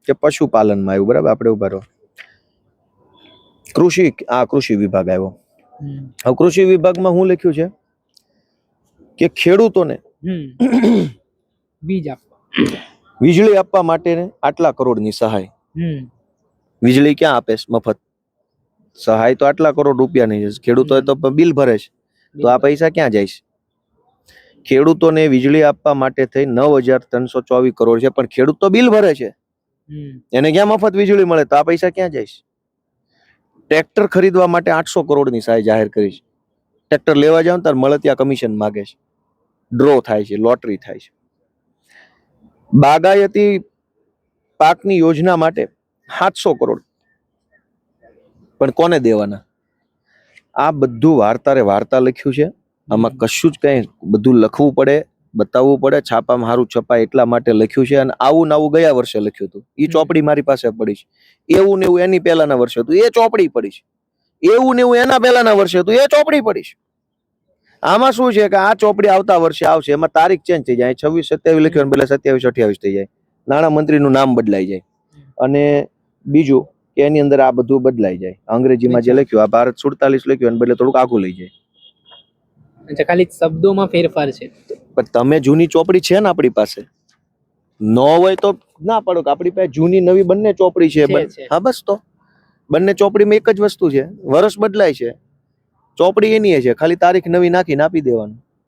કે પશુપાલનમાં આવ્યું, બરાબર. આપણે ઉભા રહો. કૃષિ વિભાગ આવ્યો. હવે કૃષિ વિભાગમાં શું લખ્યું છે કે ખેડૂતોને વીજળી આપવા માટે આટલા કરોડની સહાય. વીજળી ક્યાં આપે છે મફત? સહાય તો આટલા કરોડ રૂપિયાની છે. ખેડૂતો તો બિલ ભરે છે, તો આ પૈસા ક્યાં જાય છે? ખેડૂતોને વીજળી આપવા માટે થઈ 9,324 કરોડ છે, પણ ખેડૂત તો બિલ ભરે છે, એને ક્યાં મફત વીજળી મળે? તો આ પૈસા ક્યાં જાય છે? ટ્રેક્ટર ખરીદવા માટે 800 કરોડની સહાય જાહેર કરી છે. ટ્રેક્ટર લેવા જાવ ત્યારે મળે ત્યાં કમિશન માગે છે, ડ્રો થાય છે, લોટરી થાય છે. બાગાયતી પાકની યોજના માટે 700 કરોડ, પણ કોને દેવાના? આ બધું વાર્તા લખ્યું છે. આમાં કશું જ કઈ બધું લખવું પડે, બતાવવું પડે. છાપામાં સારું છપાય એટલા માટે લખ્યું છે. અને આવું ગયા વર્ષે લખ્યું હતું. એ ચોપડી મારી પાસે પડી છે. એવું ને એવું એની પહેલાના વર્ષે હતું, એ ચોપડી પડી છે. એવું ને એવું એના પહેલાના વર્ષે હતું, એ ચોપડી પડી છે. આમાં શું છે કે આ ચોપડી આવતા વર્ષે આવશે, એમાં તારીખ ચેન્જ થઈ જાય. 26-27 લખ્યું, પેલા 27-28 થઈ જાય. નાણામંત્રીનું નામ બદલાઈ જાય. અને બીજું કે એની અંદર આ બધું બદલાઈ જાય. અંગ્રેજીમાં જે લખ્યું, આ ભારત 47 લખ્યું, એને બદલે થોડુંક આખું લઈ જાય. ખાલી શબ્દોમાં ફેરફાર છે. પણ તમે જૂની ચોપડી છે ને આપણી પાસે, ન હોય તો ના પાડો કે આપણી પાસે જૂની નવી બંને ચોપડી છે. હા, બસ તો બંને ચોપડીમાં એક જ વસ્તુ છે, વર્ષ બદલાય છે, ચોપડી એની છે, ખાલી તારીખ નવી નાખીને આપી દેવાનું.